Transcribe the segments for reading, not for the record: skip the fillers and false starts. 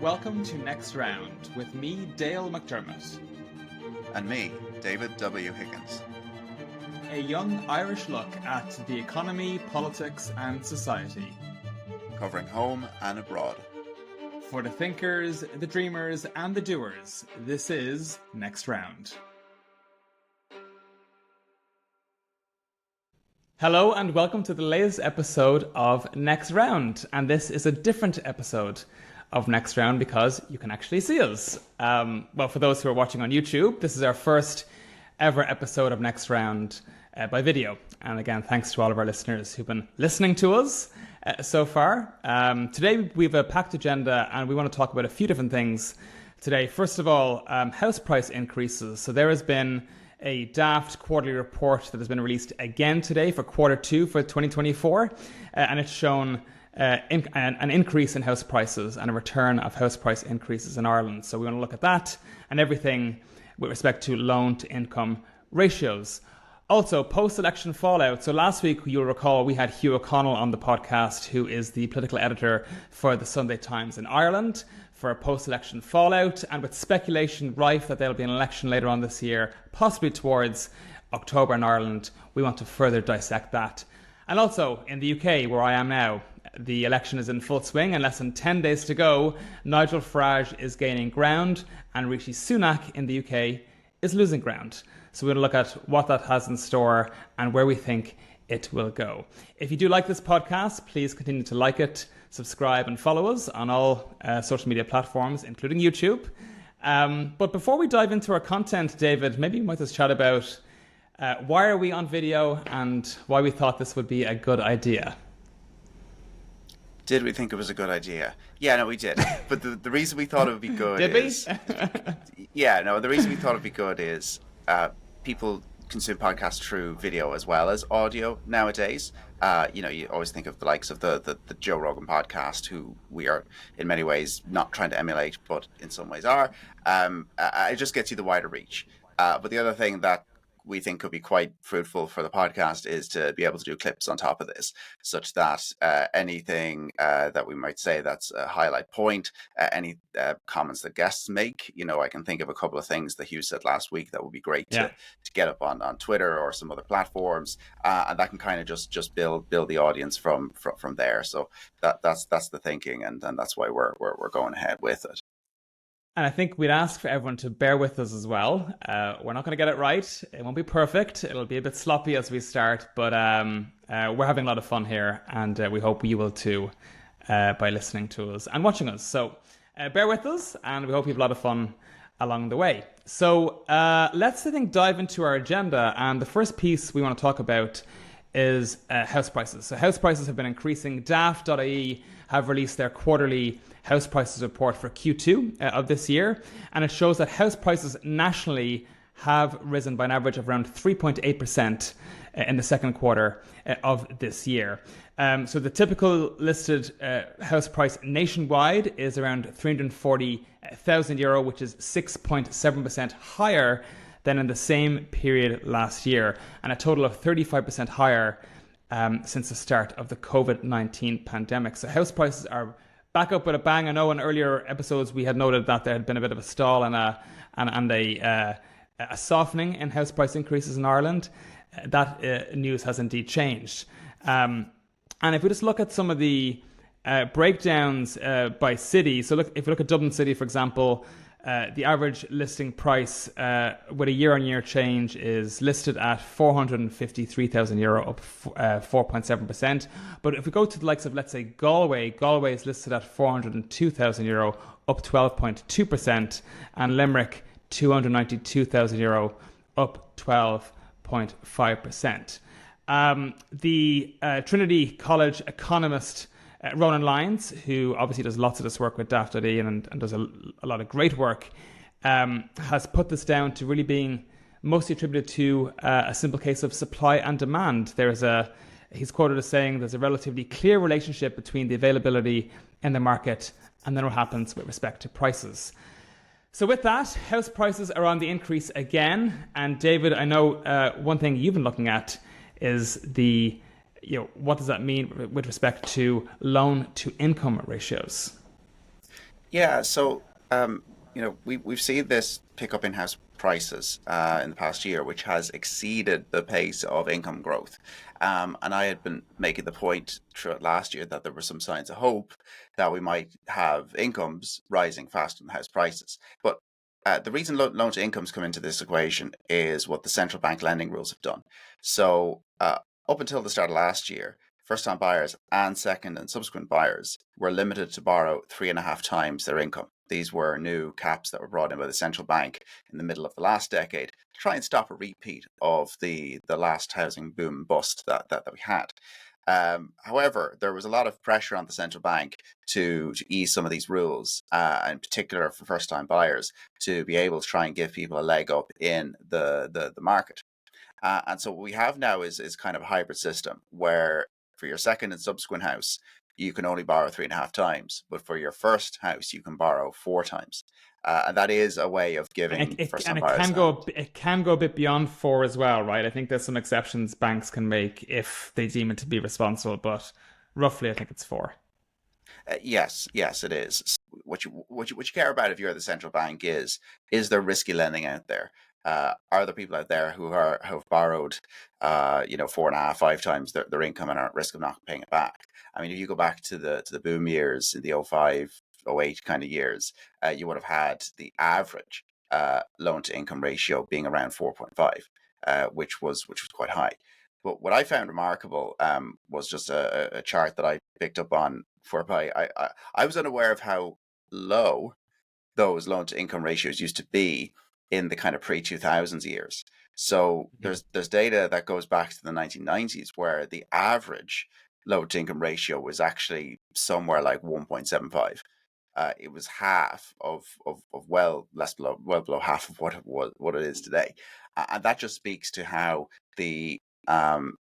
Welcome to Next Round with me, Dale McDermott. And me, David W. Higgins. A young Irish look at the economy, politics and society. Covering home and abroad. For the thinkers, the dreamers and the doers, this is Next Round. Hello and welcome to the latest episode of Next Round. And this is a different episode of Next Round because you can actually see us. Well, for those who are watching on YouTube, this is our first ever episode of Next Round by video. And again, thanks to all of our listeners who've been listening to us so far. Today we have a packed agenda and we want to talk about a few different things today. First of all, house price increases. So there has been a Daft quarterly report that has been released again today for quarter two for 2024. And it's shown an increase in house prices and a return of house price increases in Ireland. So we want to look at that and everything with respect to loan to income ratios. Also, post-election fallout. So last week, you'll recall, we had Hugh O'Connell on the podcast, who is the political editor for the Sunday Times in Ireland, for post-election fallout, and with speculation rife that there'll be an election later on this year, possibly towards October in Ireland. We want to further dissect that. And also, in the UK, where I am now, the election is in full swing and less than 10 days to go. Nigel Farage is gaining ground and Rishi Sunak in the UK is losing ground. So we're going to look at what that has in store and where we think it will go. If you do like this podcast, please continue to like it, subscribe and follow us on all social media platforms, including YouTube. But before we dive into our content, David, maybe you might just chat about why are we on video and why we thought this would be a good idea. Did we think it was a good idea? Yeah, no, we did. But the reason we thought it would be good Did is... we? Yeah, no, the reason we thought it would be good is people consume podcasts through video as well as audio nowadays. You always think of the likes of the Joe Rogan podcast, who we are in many ways not trying to emulate, but in some ways are. It just gets you the wider reach. But the other thing that we think could be quite fruitful for the podcast is to be able to do clips on top of this, such that anything that we might say that's a highlight point, any comments that guests make, I can think of a couple of things that Hugh said last week that would be great to get up on Twitter or some other platforms, and that can kind of just build the audience from there. So that's the thinking, and that's why we're going ahead with it. And I think we'd ask for everyone to bear with us as well. We're not going to get it right. It won't be perfect. It'll be a bit sloppy as we start, but we're having a lot of fun here, and we hope you will too by listening to us and watching us. So bear with us, and we hope you have a lot of fun along the way. So let's, I think, dive into our agenda. And the first piece we want to talk about is house prices. So house prices have been increasing. Daft.ie have released their quarterly house prices report for Q2 of this year, and it shows that house prices nationally have risen by an average of around 3.8% in the second quarter of this year. So the typical listed house price nationwide is around €340,000, which is 6.7% higher than in the same period last year, and a total of 35% higher since the start of the COVID-19 pandemic. So house prices are back up with a bang. I know in earlier episodes we had noted that there had been a bit of a stall and a softening in house price increases in Ireland. That news has indeed changed. And if we just look at some of the breakdowns by city, so if we look at Dublin City, for example, the average listing price with a year-on-year change is listed at €453,000, up 4.7%. But if we go to the likes of, let's say, Galway is listed at €402,000, up 12.2%, and Limerick, €292,000, up 12.5%. The Trinity College economist Ronan Lyons, who obviously does lots of this work with Daft.ie and does a lot of great work, has put this down to really being mostly attributed to a simple case of supply and demand. He's quoted as saying there's a relatively clear relationship between the availability in the market and then what happens with respect to prices. So with that, house prices are on the increase again. And David, I know one thing you've been looking at is what does that mean with respect to loan to income ratios? Yeah, so we've seen this pick up in house prices in the past year, which has exceeded the pace of income growth. And I had been making the point throughout last year that there were some signs of hope that we might have incomes rising faster than house prices. But the reason loan to incomes come into this equation is what the central bank lending rules have done. So up until the start of last year, first time buyers and second and subsequent buyers were limited to borrow 3.5 times their income. These were new caps that were brought in by the central bank in the middle of the last decade to try and stop a repeat of the last housing boom bust that we had. However, there was a lot of pressure on the central bank to ease some of these rules, in particular for first time buyers, to be able to try and give people a leg up in the market. And so what we have now is kind of a hybrid system where for your second and subsequent house, you can only borrow 3.5 times, but for your first house, you can borrow 4 times. And that is a way of And giving first time it buyers can a hand. go a bit beyond four as well, right? I think there's some exceptions banks can make if they deem it to be responsible, but roughly I think it's four. Yes, it is. What you care about if you're the central bank is there risky lending out there? Are there people out there who have borrowed, 4.5, 5 times their income and are at risk of not paying it back? I mean, if you go back to the boom years in the '05, '08 kind of years, you would have had the average loan to income ratio being around 4.5, which was quite high. But what I found remarkable was just a chart that I picked up on whereby I was unaware of how low those loan to income ratios used to be in the kind of pre 2000s years. So Mhm. there's data that goes back to the 1990s where the average loan to income ratio was actually somewhere like 1.75. It was half of well below half of what it is today, and that just speaks to how the um,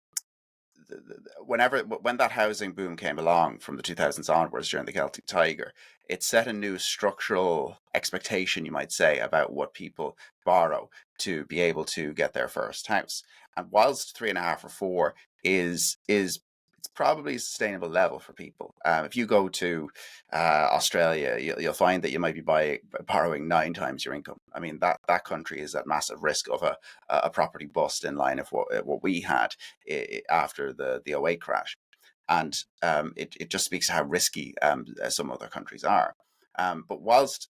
when that housing boom came along from the 2000s onwards during the Celtic Tiger, it set a new structural expectation, you might say, about what people borrow to be able to get their first house. And whilst 3.5 or 4 is it's probably a sustainable level for people. If you go to Australia, you'll find that you might be borrowing 9 times your income. I mean, that country is at massive risk of a property bust in line of what we had after the '08 crash. And it just speaks to how risky some other countries are. But whilst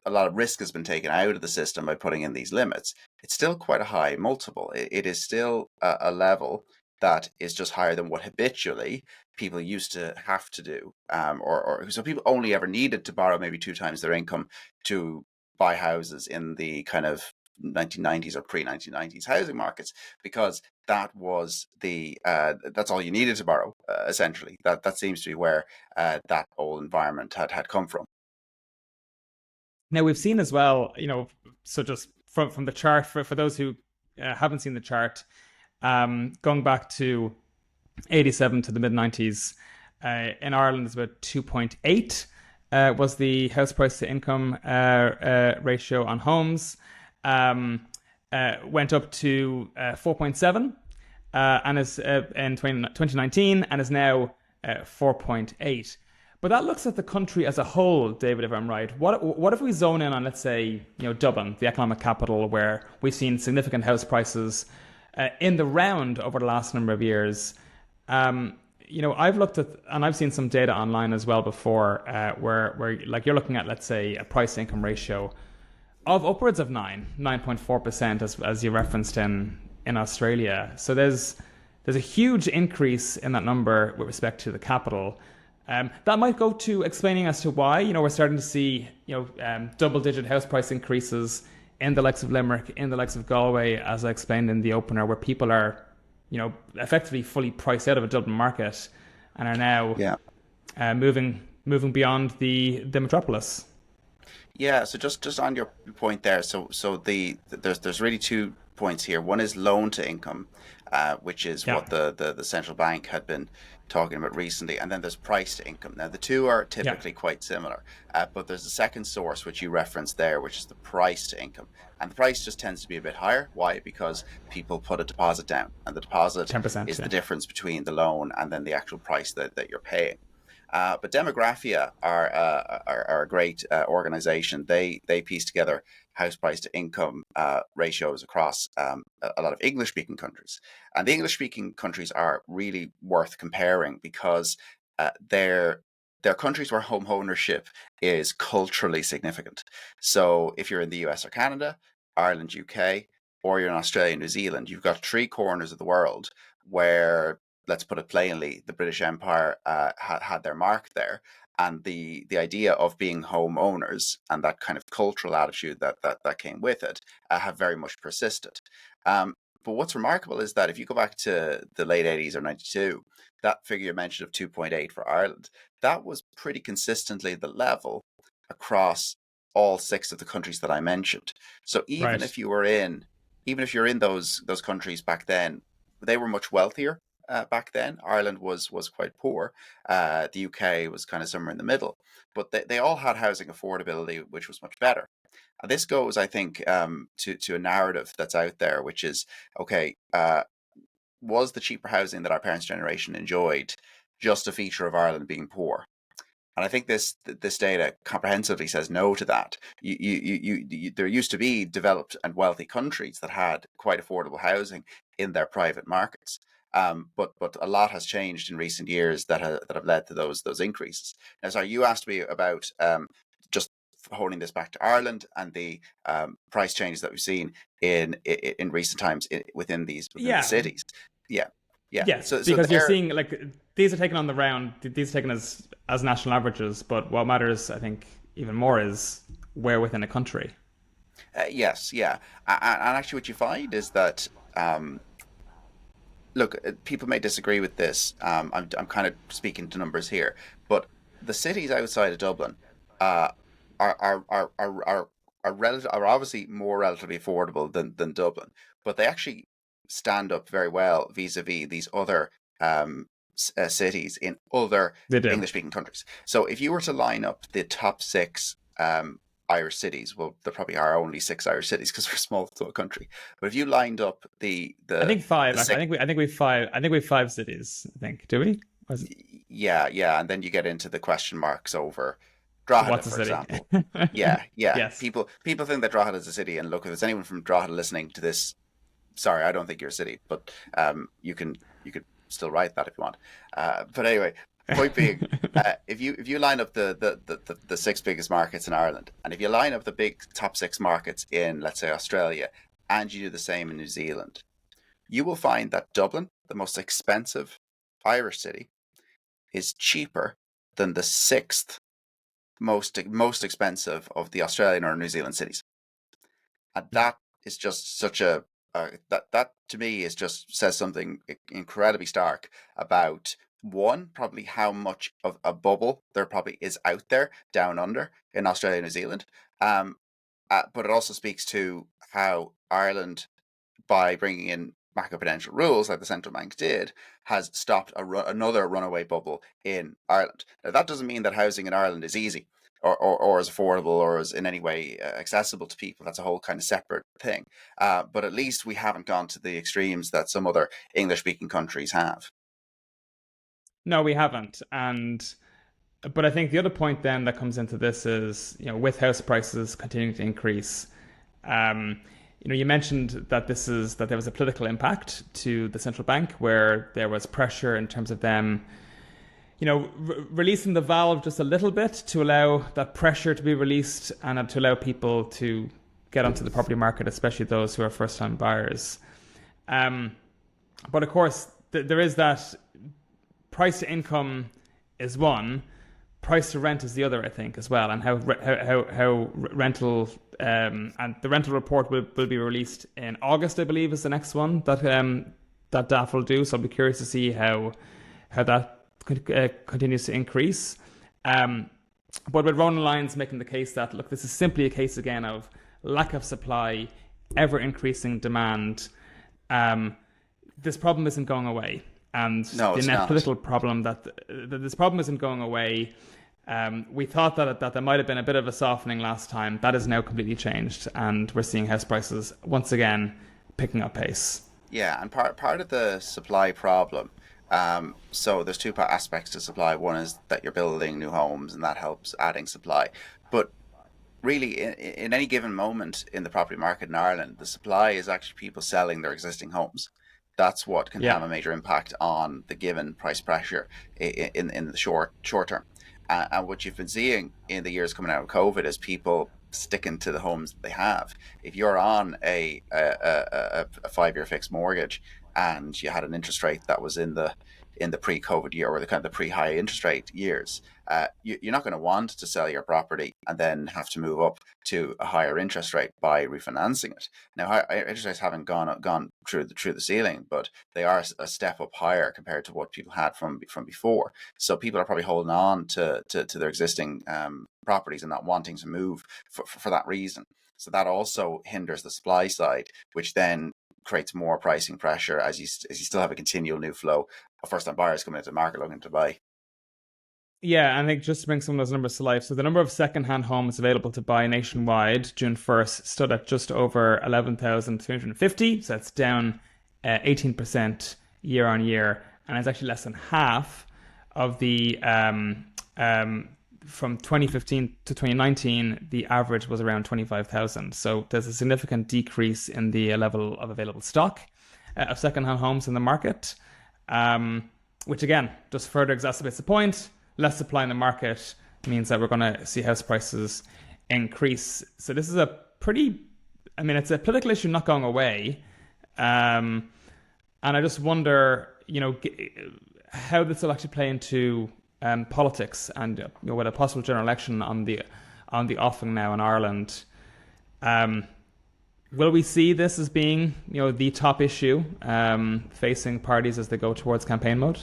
a lot of risk has been taken out of the system by putting in these limits, it's still quite a high multiple. It is still a level that is just higher than what habitually people used to have to do. Or so people only ever needed to borrow maybe 2 times their income to buy houses in the kind of 1990s or pre-1990s housing markets, because that was the that's all you needed to borrow, essentially. That seems to be where that whole environment had come from. Now we've seen as well, so just from the chart for those who haven't seen the chart, going back to 87 to the mid 90s, in Ireland is about 2.8 was the house price to income ratio on homes. Went up to 4.7 and is in 2019 and is now 4.8. But that looks at the country as a whole, David, if I'm right. What if we zone in on, let's say, Dublin, the economic capital, where we've seen significant house prices in the round over the last number of years? I've looked at, and I've seen some data online as well before, where like you're looking at, let's say, a price to income ratio of upwards of 9.4%, as you referenced in Australia. So there's a huge increase in that number with respect to the capital. That might go to explaining as to why we're starting to see double-digit house price increases in the likes of Limerick, in the likes of Galway, as I explained in the opener, where people are effectively fully priced out of a Dublin market and are now Yeah. moving beyond the metropolis. Yeah, so just on your point there, so there's really 2 points here. One is loan to income, which is Yeah, what the central bank had been talking about recently, and then there's price to income. Now the two are yeah, typically quite similar, but there's a second source which you referenced there, which is the price to income, and the price just tends to be a bit higher. Why? Because people put a deposit down, and the deposit 10%. is the Yeah. difference between the loan and then the actual price that you're paying. But Demographia are a great organization. They piece together house price to income ratios across a lot of English speaking countries. And the English speaking countries are really worth comparing because they're countries where home ownership is culturally significant. So if you're in the US or Canada, Ireland, UK, or you're in Australia, New Zealand, you've got three corners of the world where, let's put it plainly, the British Empire had their mark there. And the idea of being homeowners and that kind of cultural attitude that came with it have very much persisted. But what's remarkable is that if you go back to the late 80s or 92, that figure you mentioned of 2.8 for Ireland, that was pretty consistently the level across all six of the countries that I mentioned. So Right. even if you're in those countries back then, they were much wealthier back then. Ireland was quite poor. The UK was kind of somewhere in the middle, but they all had housing affordability, which was much better. And this goes, I think, to a narrative that's out there, which is okay. Was the cheaper housing that our parents' generation enjoyed just a feature of Ireland being poor? And I think this data comprehensively says no to that. There used to be developed and wealthy countries that had quite affordable housing in their private markets. But a lot has changed in recent years that have led to those increases. Now, sorry, you asked me about just holding this back to Ireland and the price changes that we've seen in recent times within the Yeah. cities. Yeah, yeah. Yes, So because you're there. seeing like these are taken on the round. These are taken as national averages. But what matters, I think, even more is where within a country. Yes, yeah, and actually, what you find is that look, people may disagree with this. I'm kind of speaking to numbers here, but the cities outside of Dublin uh, are obviously more relatively affordable than Dublin, but they actually stand up very well vis-a-vis these other cities in other They do. English-speaking countries. So if you were to line up the top six Irish cities, well, there probably are only six Irish cities because we're small to a country. But if you lined up I think five. the I six, think we have five. I think we have five cities. I think. Do we? Or is it- yeah, yeah, and then you get into the question marks over Drogheda, What's a for city? example. Yeah, yeah. Yes. People think that Drogheda is a city, and look, if there's anyone from Drogheda listening to this, sorry, I don't think you're a city, but you could still write that if you want. But anyway, point being, if you line up the six biggest markets in Ireland, and if you line up the big top six markets in, let's say, Australia, and you do the same in New Zealand, you will find that Dublin, the most expensive Irish city, is cheaper than the sixth most expensive of the Australian or New Zealand cities. And that is just such a that to me is just says something incredibly stark about one, probably how much of a bubble there probably is out there down under in Australia and New Zealand. Um, but it also speaks to how Ireland, by bringing in macroprudential rules like the central bank did, has stopped another runaway bubble in Ireland. Now, that doesn't mean that housing in Ireland is easy or is affordable or is in any way accessible to people. That's a whole kind of separate thing. But at least we haven't gone to the extremes that some other English speaking countries have. No, we haven't. But I think the other point then that comes into this is, with house prices continuing to increase, um, you mentioned that there was a political impact to the central bank where there was pressure in terms of them, releasing the valve just a little bit to allow that pressure to be released and to allow people to get onto the property market, especially those who are first-time buyers. Um, but of course, there is that price to income is one, price to rent is the other, I think, as well, and how rental and the rental report will be released in August, I believe, is the next one that DAF will do. So I'll be curious to see how that continues to increase. But with Ronan Lyons making the case that, look, this is simply a case again of lack of supply, ever increasing demand. This problem isn't going away. And No, the it's net not. political problem that this problem isn't going away. We thought that there might have been a bit of a softening last time. That has now completely changed, and we're seeing house prices once again picking up pace. Yeah, and part of the supply problem, So there's two aspects to supply. One is that you're building new homes, and that helps adding supply. But really, in any given moment in the property market in Ireland, the supply is actually people selling their existing homes. That's what can Yeah. have a major impact on the given price pressure in the short term. And what you've been seeing in the years coming out of COVID is people sticking to the homes that they have. If you're on a 5-year fixed mortgage and you had an interest rate that was in the pre-COVID year, or the kind of the pre-high interest rate years, you're not going to want to sell your property and then have to move up to a higher interest rate by refinancing it. Now, interest rates haven't gone through the ceiling, but they are a step up higher compared to what people had from before. So people are probably holding on to their existing properties and not wanting to move for that reason. So that also hinders the supply side, which then creates more pricing pressure as you still have a continual new flow of first-time buyers coming into the market looking to buy. Yeah, I think just to bring some of those numbers to life. So the number of second-hand homes available to buy nationwide June 1st stood at just over 11,350. So that's down 18% year on year. And it's actually less than half of the from 2015 to 2019, the average was around 25,000. So there's a significant decrease in the level of available stock of second-hand homes in the market, which again just further exacerbates the point. Less supply in the market means that we're going to see house prices increase. So this is a pretty, I mean, it's a political issue not going away. And I just wonder, how this will actually play into politics, and with a possible general election on the offing now in Ireland. Will we see this as being, the top issue facing parties as they go towards campaign mode?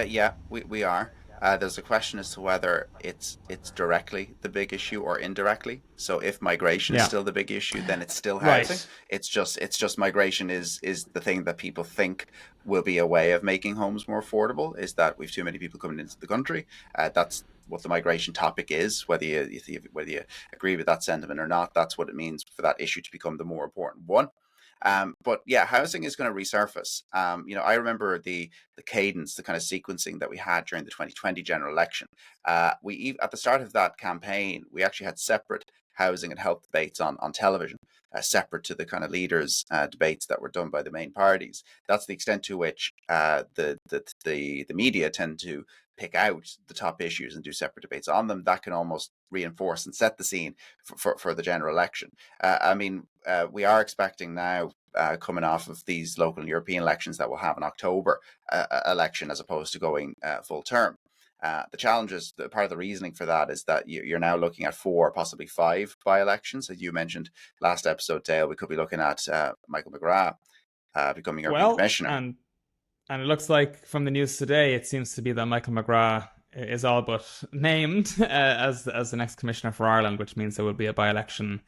Yeah, we are. There's a question as to whether it's directly the big issue or indirectly. So if migration is Yeah. still the big issue, then it's still housing. Right. It's just migration is the thing that people think will be a way of making homes more affordable. Is that we've too many people coming into the country? That's what the migration topic is. Whether you agree with that sentiment or not, that's what it means for that issue to become the more important one. But yeah, housing is going to resurface. I remember the cadence, the kind of sequencing that we had during the 2020 general election. We at the start of that campaign, we actually had separate housing and health debates on television, separate to the kind of leaders' debates that were done by the main parties. That's the extent to which the media tend to pick out the top issues and do separate debates on them. That can almost reinforce and set the scene for the general election. We are expecting now, coming off of these local and European elections, that we'll have an October election as opposed to going full term. The challenge is, part of the reasoning for that is that you're now looking at 4, possibly 5 by-elections. As you mentioned last episode, Dale, we could be looking at Michael McGrath becoming European Well, Commissioner. and it looks like from the news today, it seems to be that Michael McGrath is all but named as the next commissioner for Ireland, which means there will be a by-election,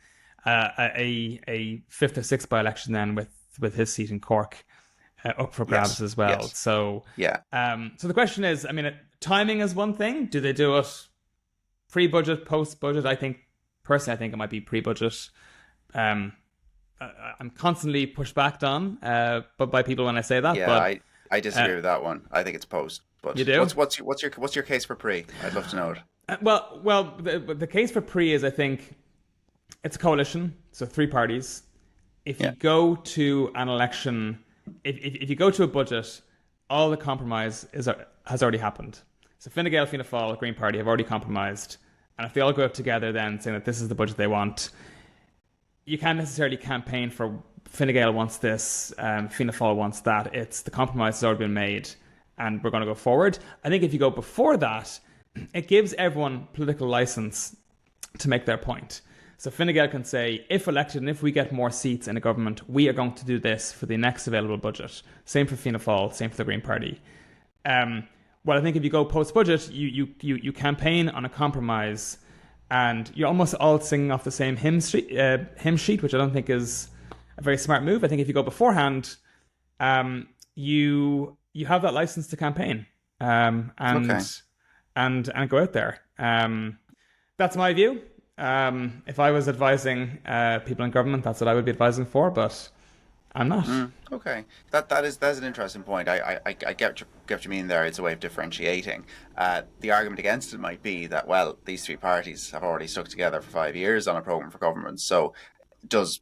a fifth or sixth by-election then with his seat in Cork up for grabs as well. Yes. So Yeah. So the question is, timing is one thing. Do they do it pre-budget, post-budget? I think it might be pre-budget. I'm constantly pushed back on, but by people when I say that. Yeah, but I disagree with that one. I think it's post. But you do? What's your case for pre? I'd love to know it. Well, the case for pre is, I think, it's a coalition, so 3 parties. If you go to an election, if you go to a budget, all the compromise has already happened. So Fine Gael, Fianna Fáil, Green Party have already compromised, and if they all go out together then saying that this is the budget they want, you can't necessarily campaign for Fine Gael wants this, Fianna Fáil wants that. It's the compromise has already been made, and we're going to go forward. I think if you go before that, it gives everyone political license to make their point. So Fine Gael can say, if elected and if we get more seats in a government, we are going to do this for the next available budget. Same for Fianna Fáil, same for the Green Party. Well, I think if you go post-budget, you campaign on a compromise, and you're almost all singing off the same hymn sheet, which I don't think is a very smart move. I think if you go beforehand, you have that license to campaign and go out there. That's my view. If I was advising people in government, that's what I would be advising for. But I'm not. Okay, that's an interesting point. I get what you mean there. It's a way of differentiating. The argument against it might be that, well, these three parties have already stuck together for 5 years on a program for government. So does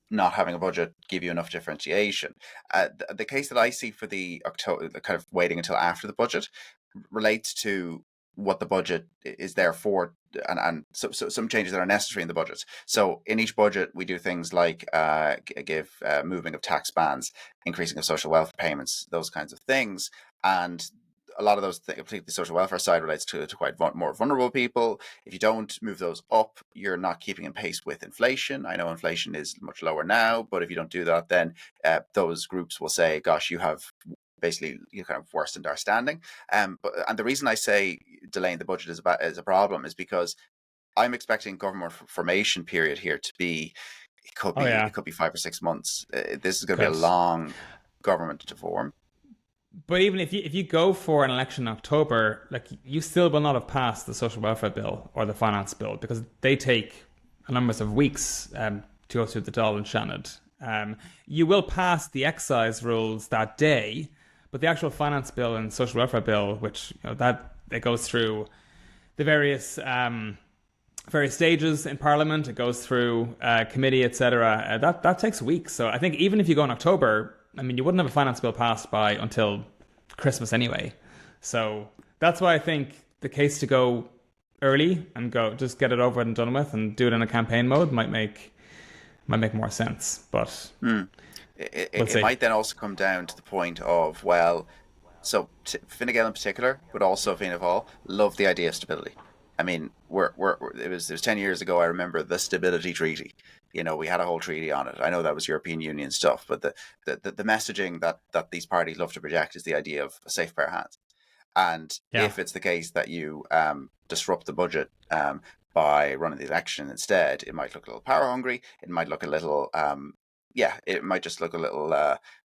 not having a budget give you enough differentiation? The case that I see for the October, the kind of waiting until after the budget, relates to what the budget is there for, and some changes that are necessary in the budget. So in each budget, we do things like give moving of tax bands, increasing of social welfare payments, those kinds of things, and a lot of those things, particularly the social welfare side, relates to quite more vulnerable people. If you don't move those up, you're not keeping in pace with inflation. I know inflation is much lower now, but if you don't do that, then those groups will say, gosh, you have basically you kind of worsened our standing. And the reason I say delaying the budget is a problem is because I'm expecting government formation period here to be, Oh yeah, it could be 5 or 6 months. This is going to be a good. long government to form. But even if you go for an election in October, like you still will not have passed the social welfare bill or the finance bill because they take a number of weeks to go through the Dáil and Shannon. You will pass the excise rules that day, but the actual finance bill and social welfare bill, which that it goes through the various stages in Parliament, it goes through committee, etc. That takes weeks. So I think even if you go in October, I mean, you wouldn't have a finance bill passed by until Christmas anyway. So that's why I think the case to go early and go just get it over and done with and do it in a campaign mode might make more sense. But we'll It see. might then also come down to the point of, well, so Fine Gael in particular, but also Fianna Fáil, love the idea of stability. I mean, it was 10 years ago. I remember the Stability Treaty. We had a whole treaty on it. I know that was European Union stuff, but the messaging that these parties love to project is the idea of a safe pair of hands. And Yeah. if it's the case that you disrupt the budget by running the election instead, it might look a little power hungry. It might look a little, it might just look a little,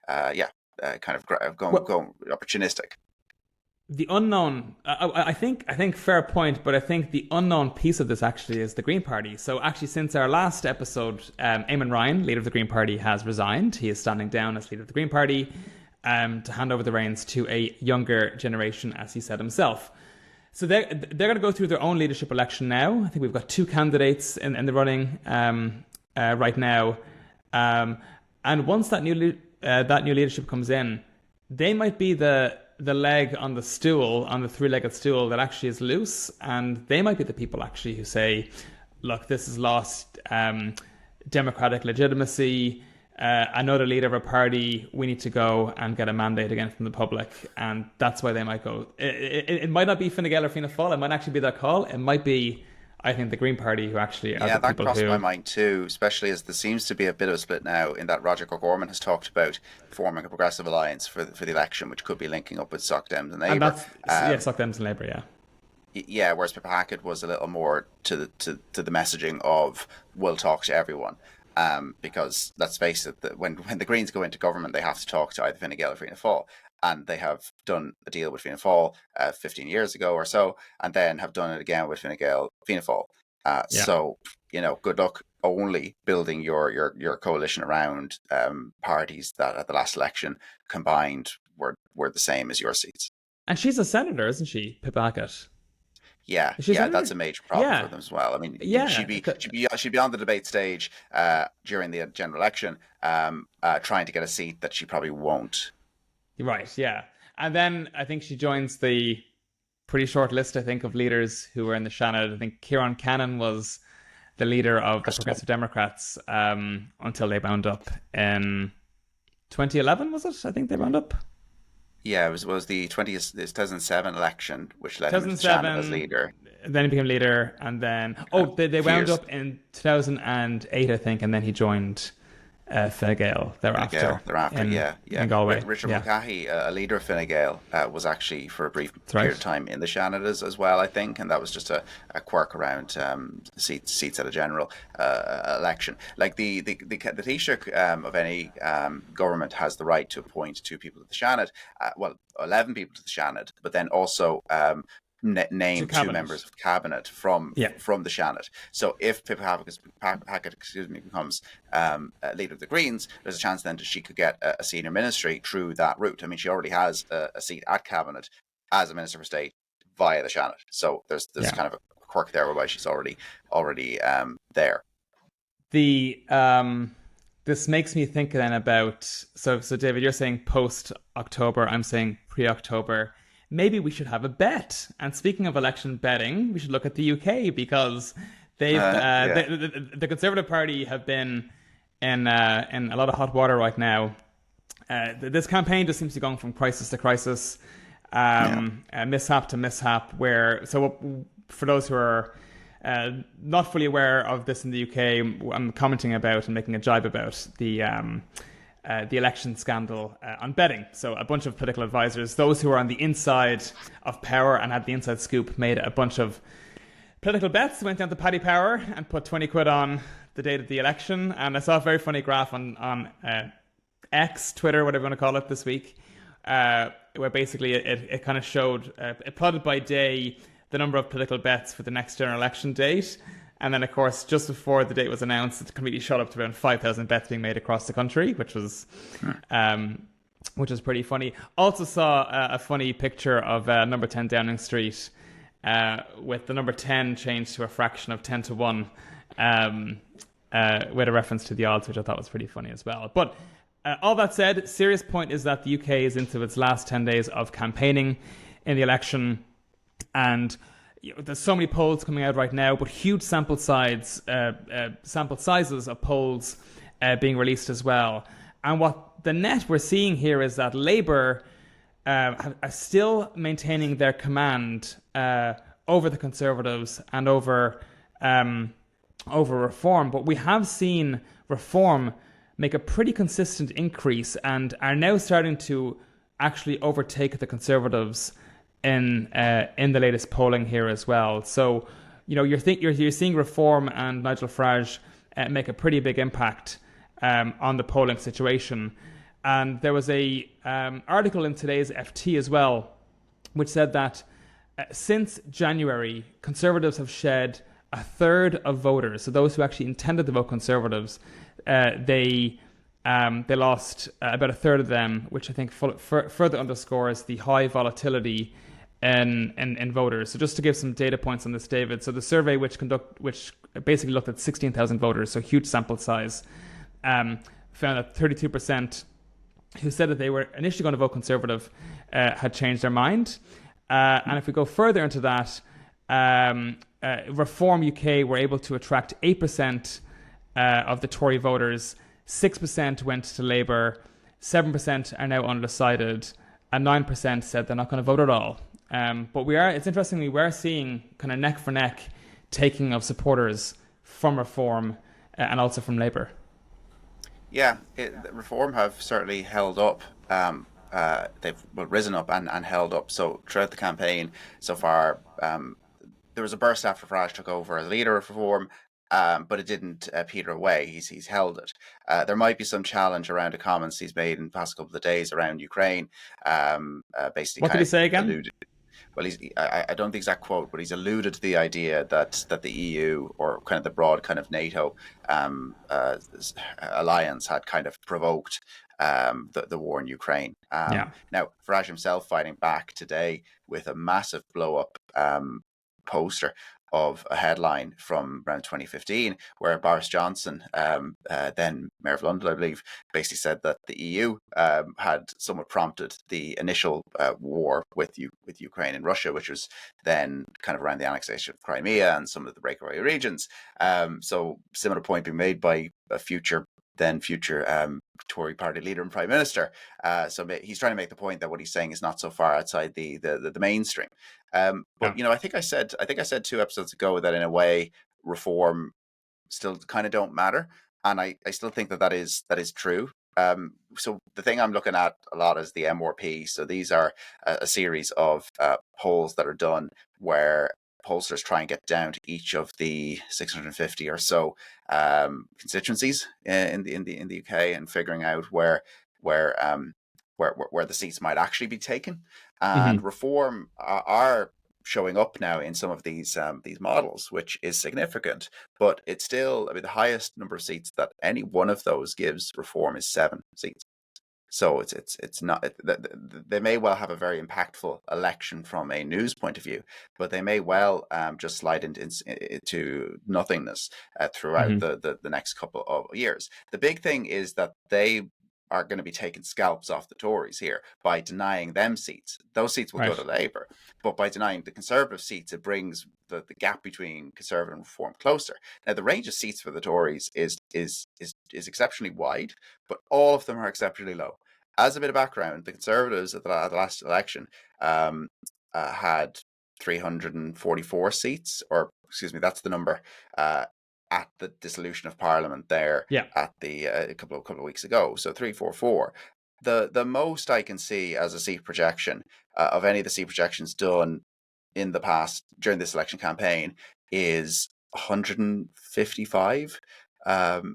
kind of Well, going opportunistic. the unknown, I think fair point, but I think the unknown piece of this actually is the Green Party. So actually, since our last episode, Eamon Ryan, leader of the Green Party, has resigned. He is standing down as leader of the Green Party to hand over the reins to a younger generation, as he said himself. So they're going to go through their own leadership election now. I think we've got two candidates in the running right now, and once that new leadership comes in, they might be the leg on the stool, on the three-legged stool that actually is loose, and they might be the people actually who say, look, this has lost democratic legitimacy. Another leader of a party, we need to go and get a mandate again from the public, and that's why they might go. It might not be Fine Gael or Fianna Fáil. It might actually be that call. It might be, I think, the Green Party who actually are Yeah, the that people crossed my who. mind too, especially as there seems to be a bit of a split now in that Roger O'Gorman has talked about forming a progressive alliance for the election, which could be linking up with Soc Dems and And Labour. that's, yeah, Um, Soc Dems and Labour, yeah. yeah, whereas Pippa Hackett was a little more to the messaging of we'll talk to everyone. Because let's face it, when the Greens go into government, they have to talk to either Fine Gael or Fianna Fáil, and they have done a deal with Fianna Fáil 15 years ago or so, and then have done it again with Fine Gael, Fianna Fáil. Yeah. So good luck only building your coalition around parties that at the last election combined were the same as your seats. And she's a senator, isn't she, Pippa Hackett? Yeah, Is she a yeah, that's senator? a major problem for Yeah. them as well. I mean, Yeah. she'd be on the debate stage during the general election, trying to get a seat that she probably won't. Right, yeah. And then I think she joins the pretty short list, I think, of leaders who were in the Seanad. I think Kieran Cannon was the leader of the Progressive Democrats until they wound up in 2011, was it? I think they wound up. Yeah, it was the 2007 election, which led him into the Shannon as 2007, leader. then he became leader, and then, they A few wound years up in 2008, I think, and then he joined Fine Gael Fine Gael thereafter thereafter, yeah, yeah. in Galway. Richard Yeah, Mulcahy, a leader of Fine Gael, was actually for a brief that's period of right. time in the Shanadas as well, I think, and that was just a quirk around seats at a general election. Like the Taoiseach of any government has the right to appoint two people to the Shanad, well, 11 people to the Shanad, but then also name two members of cabinet from the Seanad. So if Pippa Hackett, becomes leader of the Greens, there's a chance then that she could get a senior ministry through that route. I mean, she already has a seat at cabinet as a Minister for State via the Seanad. So there's kind of a quirk there whereby she's already there. This makes me think then about so David, you're saying post October, I'm saying pre October. Maybe we should have a bet. And speaking of election betting, we should look at the UK, because the Conservative Party have been in a lot of hot water right now. This campaign just seems to be going from crisis to crisis, mishap to mishap. So for those who are not fully aware of this in the UK, I'm commenting about and making a jibe about the election scandal on betting. So a bunch of political advisors, those who are on the inside of power and had the inside scoop, made a bunch of political bets, went down to Paddy Power and put 20 quid on the date of the election. And I saw a very funny graph on X, Twitter, whatever you want to call it, this week, where basically it kind of showed, it plotted by day the number of political bets for the next general election date. And then, of course, just before the date was announced, it completely shot up to around 5,000 bets being made across the country, which was pretty funny. Also saw a funny picture of number 10 Downing Street with the number 10 changed to a fraction of 10 to 1 with a reference to the odds, which I thought was pretty funny as well. But all that said, serious point is that the UK is into its last 10 days of campaigning in the election. And there's so many polls coming out right now, but huge sample sizes of polls being released as well. And what the net we're seeing here is that Labour are still maintaining their command over the Conservatives and over Reform. But we have seen Reform make a pretty consistent increase and are now starting to actually overtake the Conservatives in the latest polling here as well. So, you're seeing Reform and Nigel Farage make a pretty big impact on the polling situation. And there was a article in today's FT as well, which said that since January, Conservatives have shed a third of voters. So those who actually intended to vote Conservatives, they lost about a third of them, which I think further underscores the high volatility in voters. So just to give some data points on this, David. So the survey which basically looked at 16,000 voters, so huge sample size, found that 32% who said that they were initially going to vote Conservative had changed their mind. And if we go further into that, Reform UK were able to attract 8% of the Tory voters, 6% went to Labour, 7% are now undecided, and 9% said they're not going to vote at all. But it's interesting, we are seeing kind of neck for neck taking of supporters from Reform and also from Labour. Yeah, Reform have certainly held up. They've risen up and held up. So throughout the campaign so far, there was a burst after Farage took over as leader of Reform, but it didn't peter away. He's held it. There might be some challenge around the comments he's made in the past couple of days around Ukraine. Basically, what did he say again? Well, I don't know the exact quote, but he's alluded to the idea that the EU, or kind of the broad kind of NATO alliance, had kind of provoked the war in Ukraine. Now, Farage himself fighting back today with a massive blow-up poster of a headline from around 2015, where Boris Johnson, then Mayor of London, I believe, basically said that the EU had somewhat prompted the initial war with Ukraine and Russia, which was then kind of around the annexation of Crimea and some of the breakaway regions. So similar point being made by a future Tory party leader and prime minister. So he's trying to make the point that what he's saying is not so far outside the mainstream. But I think I said 2 episodes ago that in a way Reform still kind of don't matter, and I still think that is true. So the thing I'm looking at a lot is the MRP. So these are a series of polls that are done where pollsters try and get down to each of the 650 or so constituencies in the UK, and figuring out where the seats might actually be taken. And Reform are showing up now in some of these models, which is significant. But it's still, I mean, the highest number of seats that any one of those gives Reform is 7 seats. So it's not they may well have a very impactful election from a news point of view, but they may well just slide into nothingness throughout Hmm. the next couple of years. The big thing is that they are going to be taking scalps off the Tories here by denying them seats. Those seats will go to Right. Labour, but by denying the Conservative seats, it brings the gap between Conservative and Reform closer. Now, the range of seats for the Tories is exceptionally wide, but all of them are exceptionally low. As a bit of background, the Conservatives at the last election had 344 seats, or excuse me, that's the number at the dissolution of Parliament there Yeah. at the a couple of weeks ago. So 344. The most I can see as a seat projection of any of the seat projections done in the past during this election campaign is 155.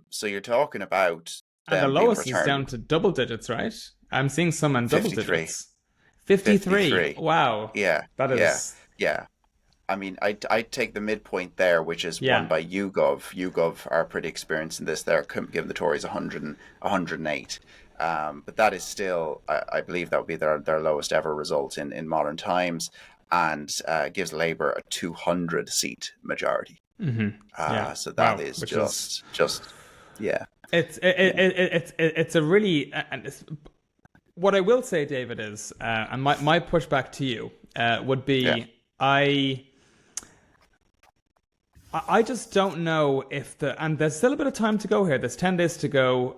So you're talking about And the them being lowest is overturned. down to double digits, right? I'm seeing some in double 53. digits. 53. 53. Wow. Yeah, That yeah, is, yeah. I mean, I'd take the midpoint there, which is won yeah. by YouGov. YouGov are pretty experienced in this. They're giving the Tories 100 and 108. But that is still, I believe that would be their lowest ever result in modern times, and gives Labour a 200 seat majority. Hmm. Yeah. So that Wow. is Which is, just yeah, it's yeah, it's a really, and it's, what I will say, David, is, and my pushback to you would yeah, be, I just don't know if and there's still a bit of time to go here. There's 10 days to go.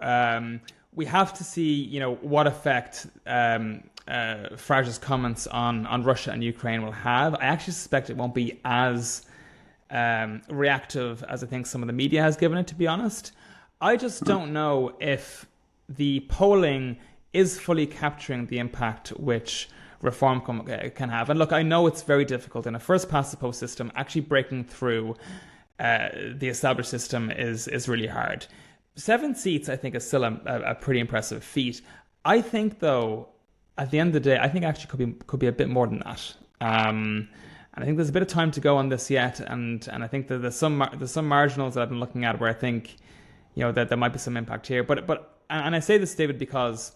We have to see, what effect Farage's comments on Russia and Ukraine will have. I actually suspect it won't be as reactive as I think some of the media has given it, to be honest. I just don't know if the polling is fully capturing the impact which reform can have. And look, I know it's very difficult in a first past the post system. Actually breaking through the established system is really hard. 7 seats, I think, is still a pretty impressive feat. I think, though, at the end of the day, I think actually could be a bit more than that. And I think there's a bit of time to go on this yet, and I think that there's some marginals that I've been looking at where I think, that there might be some impact here. But I say this, David, because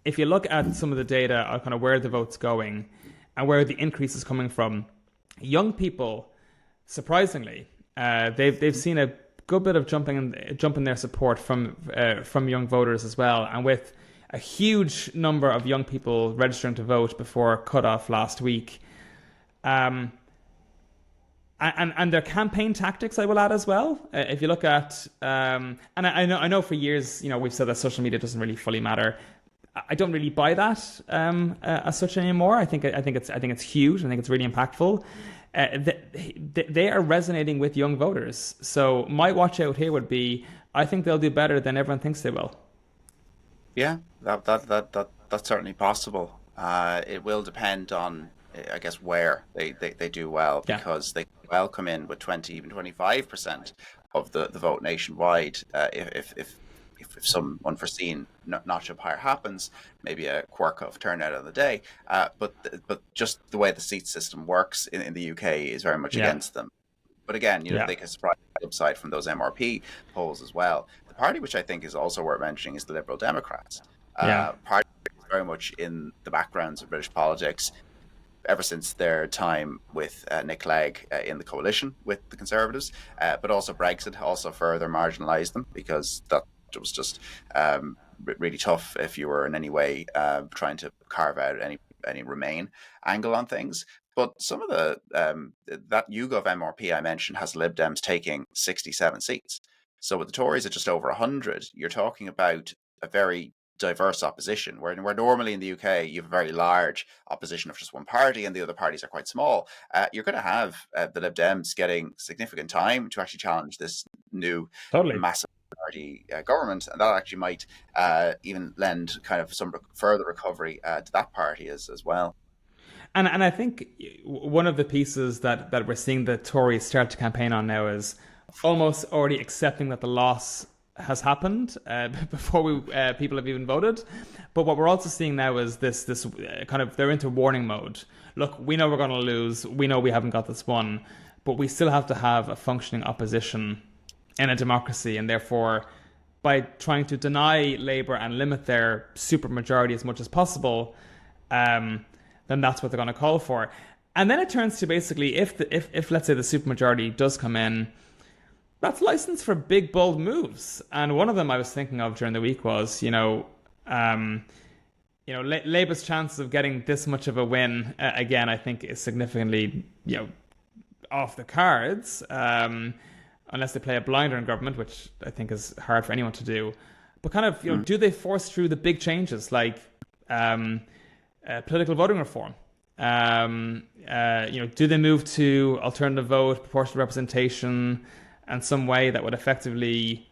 if you look at some of the data on kind of where the vote's going and where the increase is coming from, young people, surprisingly, they've seen a good bit of jump in their support from young voters as well, and with a huge number of young people registering to vote before cutoff last week. And their campaign tactics, I will add as well. If you look at, and I know for years, we've said that social media doesn't really fully matter. I don't really buy that as such anymore. I think it's huge. I think it's really impactful. They are resonating with young voters. So my watch out here would be, I think they'll do better than everyone thinks they will. yeah. That's certainly possible. It will depend on, I guess, where they do well, Yeah, because they well come in with 20, even 25% of the vote nationwide. If some unforeseen notch up higher happens, maybe a quirk of turnout on the day. But just the way the seat system works in the UK is very much yeah, against them. But again, yeah, they can surprise the upside from those MRP polls as well. The party which I think is also worth mentioning is the Liberal Democrats. yeah, Party is very much in the backgrounds of British politics ever since their time with Nick Clegg in the coalition with the Conservatives, but also Brexit also further marginalised them, because that was just really tough if you were in any way trying to carve out any Remain angle on things. But some of that YouGov MRP I mentioned has Lib Dems taking 67 seats. So with the Tories at just over 100, you're talking about a very diverse opposition, where normally in the UK you have a very large opposition of just one party and the other parties are quite small. You're going to have the Lib Dems getting significant time to actually challenge this new totally. massive party government, and that actually might even lend kind of some further recovery to that party as well. And I think one of the pieces that we're seeing the Tories start to campaign on now is almost already accepting that the loss has happened before people have even voted. But what we're also seeing now is this kind of, they're into warning mode. Look, we know we're going to lose. We know we haven't got this one, but we still have to have a functioning opposition in a democracy, and therefore, by trying to deny Labour and limit their supermajority as much as possible, then that's what they're going to call for. And then it turns to basically, if let's say the supermajority does come in, that's license for big, bold moves. And one of them I was thinking of during the week was, Labour's chances of getting this much of a win, again, I think is significantly, off the cards. Unless they play a blinder in government, which I think is hard for anyone to do. But kind of, do they force through the big changes like political voting reform? Do they move to alternative vote, proportional representation, and some way that would effectively,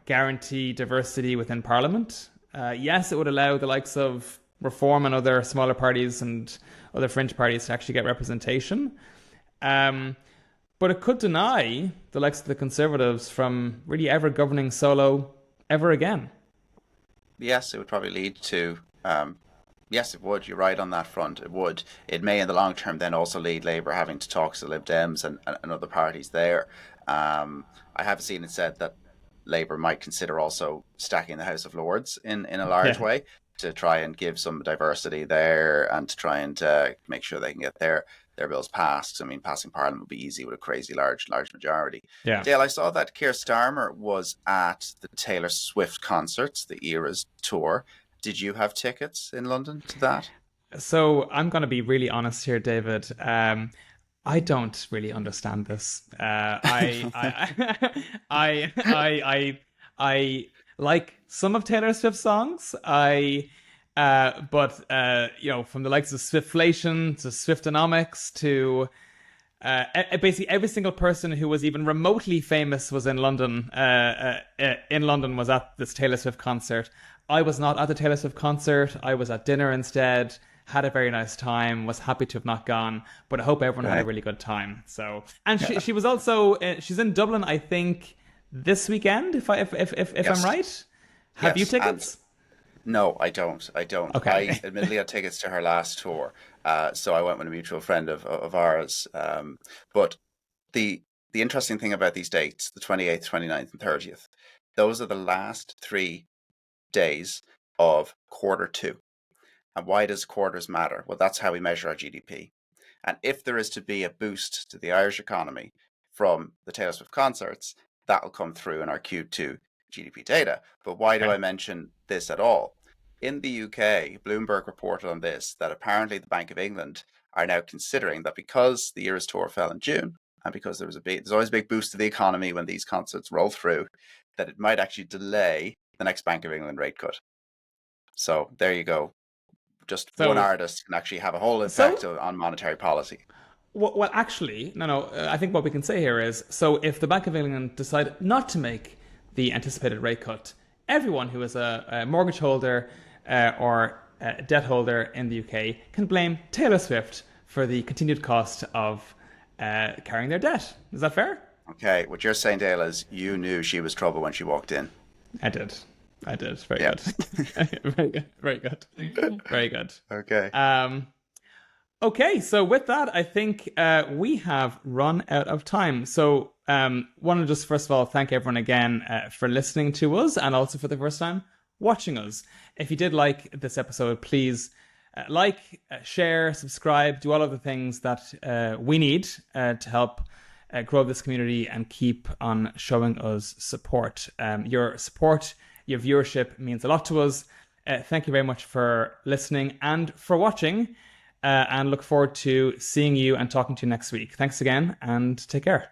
guarantee diversity within Parliament? Yes, it would allow the likes of Reform and other smaller parties and other fringe parties to actually get representation. But it could deny the likes of the Conservatives from really ever governing solo ever again. Yes, it would probably lead to... yes, it would. You're right on that front. It would. It may in the long term then also lead Labour having to talk to the Lib Dems and other parties there. I have seen it said that Labour might consider also stacking the House of Lords in a large way to try and give some diversity there and to try and make sure they can get their bills passed. I mean, passing Parliament would be easy with a crazy large majority. Yeah. Dale, I saw that Keir Starmer was at the Taylor Swift concerts, the Eras tour. Did you have tickets in London to that? So I'm going to be really honest here, David. I don't really understand this. I like some of Taylor Swift's songs. But from the likes of Swiftflation to Swiftonomics to basically every single person who was even remotely famous was in London. Was at this Taylor Swift concert. I was not at the Taylor Swift concert. I was at dinner instead. Had a very nice time. Was happy to have not gone, but I hope everyone had a really good time. So, and she was also she's in Dublin, I think, this weekend. If yes. I'm right, have you tickets? No, I don't. Okay. I admittedly had tickets to her last tour, so I went with a mutual friend of ours. But the interesting thing about these dates, the 28th, 29th, and 30th, those are the last 3 days of quarter 2. And why does quarters matter? Well, that's how we measure our GDP. And if there is to be a boost to the Irish economy from the Taylor Swift concerts, that will come through in our Q2 GDP data. But why do I mention this at all? In the UK, Bloomberg reported on this, that apparently the Bank of England are now considering that because the Eras tour fell in June, and because there's always a big boost to the economy when these concerts roll through, that it might actually delay the next Bank of England rate cut. So there you go. Just one artist can actually have a whole effect on monetary policy. Well, actually, no. I think what we can say here is, so if the Bank of England decide not to make the anticipated rate cut, everyone who is a mortgage holder or a debt holder in the UK can blame Taylor Swift for the continued cost of carrying their debt. Is that fair? Okay. What you're saying, Dale, is you knew she was trouble when she walked in. I did. Very good. Very good. Okay. Okay, so with that, I think we have run out of time. So want to just first of all thank everyone again for listening to us and also for the first time watching us. If you did like this episode, please share, subscribe, do all of the things that we need to help grow this community and keep on showing us support. Your support, your viewership means a lot to us. Thank you very much for listening and for watching. And look forward to seeing you and talking to you next week. Thanks again and take care.